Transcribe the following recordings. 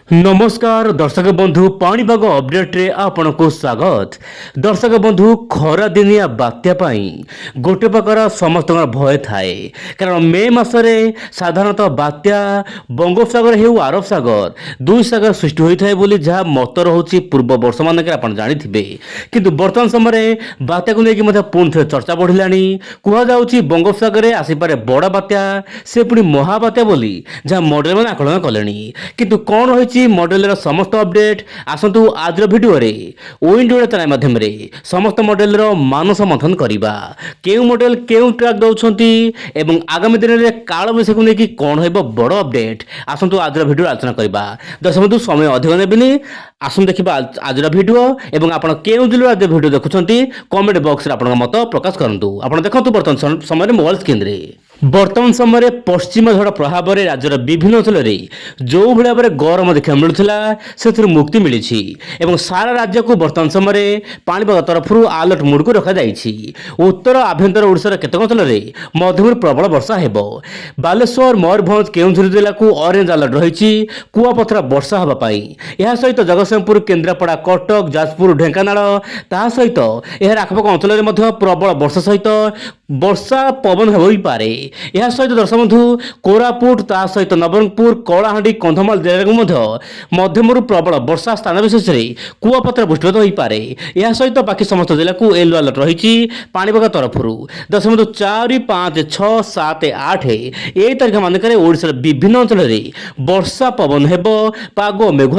नमस्कार दर्शक बंधु पाणीपाग अपडेट रे आपनको स्वागत। दर्शक बंधु खरा दिनिया बात्या गोटे प्रकार समस्त भय थाए कारण मे मसरे साधारणतः बात्या बंगोपसागर हेउ अरब सागर दुई सागर सृष्टि होता है बोली जहाँ मत रही पूर्व वर्ष मानक आप जानी किंतु वर्तमान समय बात्या को लेकिन पुणी थे चर्चा बढ़ला कहुच्छी बंगोपसागर आसपे बड़ बात्या से पुणी महाबात्या बोली जहाँ मॉडल मैंने आकलन कले किंतु कौन रही मॉडल समस्त अपडेट आसतु आज वीडियो रे विंड चैनल माध्यम समस्त मॉडल मानस मंथन करवा केउ मॉडल केउ ट्रैक दौरान एवं आगामी दिन में काल विषय को लेकिन कौन हो बड़ अपडेट आसतु आज वीडियो आलोचना करवा। दर्शक बंधु समय अधिक नेबिनी आसु देखा आज वीडियो एवं आप जिले आज वीडियो देखुं कमेंट बॉक्स में मत प्रकाश करूँ। आप देखो बर्तमान समय मोबाइल स्क्रीन रे वर्तमान समय पश्चिम झड़ प्रभाव में राज्यर विभिन्न अंचल जो भाव में गरम देखा मिलूला से मुक्ति मिली एवं सारा राज्य को वर्तमान समय पाणीपाग तरफ अलर्ट मोड को रखा उत्तर आभ्यंतर ओडिशार केतक अंचल मध्यम प्रबल वर्षा हेब। बालेश्वर मयूरभंज केउंझर जिला को ऑरेंज अलर्ट रही कुआपथरा वर्षा हाँपाई यह सहित जगतसिंहपुर केन्द्रापड़ा कटक जाजपुर ढेंकानाल ता सहित यार आखपाख अंचल में प्रबल वर्षा सहित वर्षा पवन होईपारे। यह सहित दर्शक बंधु कोरापुट ता सहित नवरंगपुर कलाहांडी कंधमाल जिले में मध्यम प्रबल वर्षा स्थान विशेष में कुआपथरा वृष्टिपात होईपारे। यह सहित बाकी समस्त जिला को येलो अलर्ट रही पाणीपाग तरफ। दर्शक बंधु 4, 5, 6, 7, 8 यही तारीख मानक ओडिशार विभिन्न अंचल वर्षा पवन हेब पाग मेघ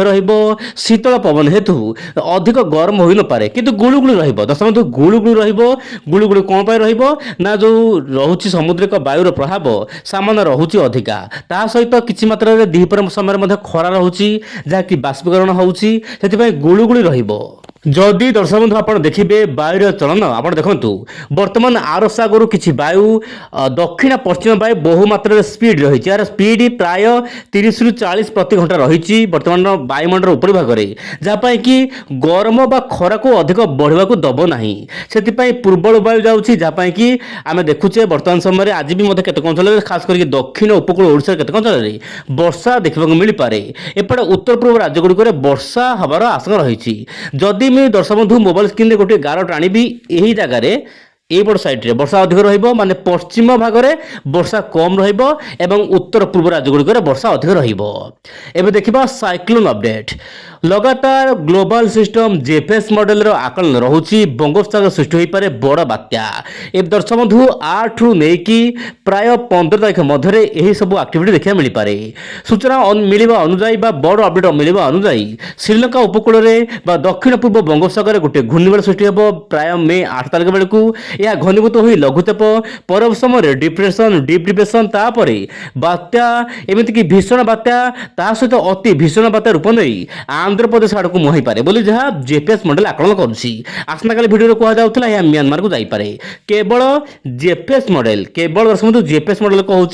शीतल पवन हेतु अधिक गरम हो न पारे किंतु गुळुगुळि रहिबो। दर्शक बंधु गुळुगुळि रहिबो गुळुगुळि कोन पाई रहिबो ना जो रहुछि समुद्रिक वायुर प्रभाव सामान्य रहुछि अधिका ता सहित किछि मात्रा रे दीपर समय खरा रहुछि जहाँकि बाष्पीकरण होउछि सेति गुळुगुळि रहिबो। जदि दर्शक बंधु आप देखिए वायुर चलन आप देखु बर्तमान आरब सागर किसी वायु दक्षिण पश्चिम वायु बहु मात्रा स्पीड रही यार स्पीड प्राय 30 ରୁ 40 प्रति घंटा रही बर्तमान वायुमंडल ऊपर भाग में जहाँपाई कि गरम बा खरा को अधिक बढ़ा दब ना से पूर्वल वायु जाऊँगी जहाँपाई कि आम देखुचे बर्तमान समय आज भी केतक अंचल खास करके दक्षिण उपकूल ओडिशा केतक अंचल वर्षा देखा मिल पारे एपटे उत्तर पूर्व राज्यगुड़िक वर्षा हबार आशंका रही। जदि मैं दर्शक बंधु मोबाइल स्क्रीन गोटे गार टाणी यही जगार एपट साइड वर्षा अधिक रही पश्चिम भाग में वर्षा कम रही उत्तर पूर्व राज्यगुड़िक वर्षा अधिक रही। देखा साइक्लोन अपडेट लगातार ग्लोबल सिस्टम जेपीएस मॉडल आकलन रहुछि बंगोपसागर सृष्टि हो पारे बड़ बात्या। ए दर्शक बंधु 8 रु नेकी प्राय 15 तारीख मध्य यही सब एक्टिविटी देखा मिल पारे। सूचना मिलवा अनुसार बड़ अपडेट मिलवा अनुसार श्रीलंका उपकूल में दक्षिण पूर्व बंगोपसागर गोटे घूर्णिबल सृष्टि हो प्राय मे 8 तारीख बेलू यह घनीभूत हो लघुचाप पर समय डिप्रेशन डीप डिप्रेशन तापर बात्या एमतीक भीषण बात्या ता सहित अति भीषण बात्या रूप नहीं आंध्र प्रदेश आड़ को मुहाई पारे बोली जहाँ जेपीएस मॉडल आकलन करुच्ची। आसना काली भिडियो कह जाऊला यह म्यांमार को जापे केवल जेपीएस मॉडल केवल दर्शक जेपीएस मॉडल कहूँ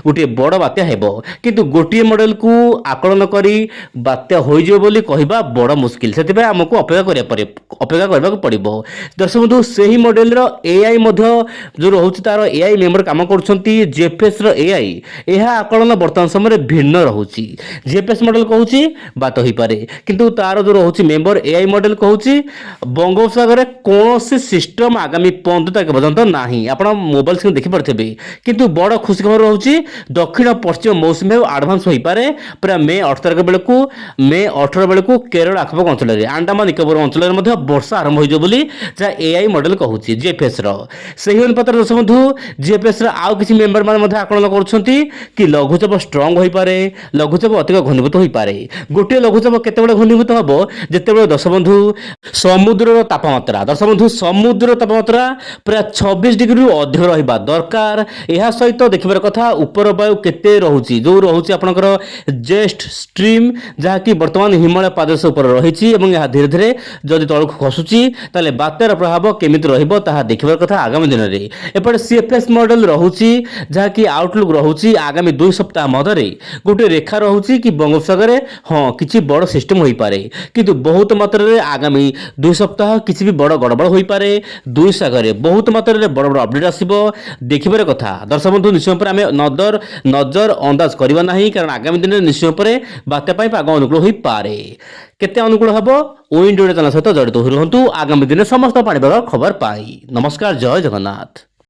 गोटे बड़ बात्या हेब किंतु गोटे मॉडल को आकलन करी बात्या हो बोली कहवा बड़ मुस्किल से आमको अपेक्षा करने पड़ो। दर्शक बंधु से ही मॉडल एआई जो रोचे तार एआई मेम्बर काम करुँच जेपीएस एआई यह आकलन वर्तमान समय भिन्न रोचे जेपीएस मॉडल कहूँ बात हो पारे किंतु तार जो रोचे मेम्बर एआई मॉडल कहूँ बंगोपसागर कौन सिस्टम आगामी 15 तारीख पर्यंत ना आप मोबाइल स्क्रीन देखिपे किंतु बड़ खुशी खबर रोचे दक्षिण पश्चिम मौसुमी आडभांस हो पारे पूरा मे 8 तारीख बेलू मे 18 बेलू केरल आखपाख अंचल अंडमान निकोबर अंचल वर्षा आरंभ हो जहाँ एआई मॉडल कहूँ जेपीएस से अनुपात दर्शक बंधु जेपीएस आउ किसी मेम्बर मैंने आकलन कर लघुचाप स्ट्रंग हो पारे लघुचाप अधिक घनीभूत हो पारे। गोटे लघुचाप केतबेले घनीभूत हम जितेबाला दर्शक बंधु समुद्र तापमात्रा दर्शक बंधु समुद्र तापमात्रा प्राय 26 डिग्री अधिक रहा दरकार। यह सहित देखिबार कथा ऊपर वायु केते रहुची जो रहुची आपनकर जेस्ट स्ट्रीम जहाँकि वर्तमान हिमालय पाददेश ऊपर रही यह धीरे धीरे जदि तलक खसुची ताले बात्यार प्रभाव केमिति रहिबो ताहा देखिबार कथा आगामी दिन में। एपटे सीएफएस मॉडल रहुची जहाँकि आउटलुक रहुची आगामी 2 सप्ताह मध्य गोटे रेखा रहुची कि बंगोपसागर हाँ किसी बड़ सिस्टम ହୋଇପାରେ କିନ୍ତୁ ବହୁତ ମାତ୍ରାରେ ଆଗାମୀ 2 ସପ୍ତାହ କିଛି ବି ବଡ଼ ଗଡ଼ବଡ଼ ହୋଇପାରେ। 2 ସାଗରରେ ବହୁତ ମାତ୍ରାରେ ବଡ଼ ବଡ଼ ଅପଡେଟ୍ ଆସିବ ଦେଖିବାର କଥା। ଦର୍ଶକ ବନ୍ଧୁ ନିଶ୍ଚୟ ଉପରେ ଆମେ ନଜର ଅନ୍ଦାଜ କରିବା ନାହିଁ, କାରଣ ଆଗାମୀ ଦିନରେ ନିଶ୍ଚୟ ଉପରେ ବାତ୍ୟା ପାଇଁ ପାଗ ଅନୁକୂଳ ହୋଇପାରେ। କେତେ ଅନୁକୂଳ ହେବ ୱିଣ୍ଡୋ ଚ୍ୟାନେଲ ସହିତ ଜଡ଼ିତ ହୋଇ ରୁହନ୍ତୁ ଆଗାମୀ ଦିନରେ ସମସ୍ତ ପାଣିପାଗ ଖବର ପାଇ। ନମସ୍କାର, ଜୟ ଜଗନ୍ନାଥ।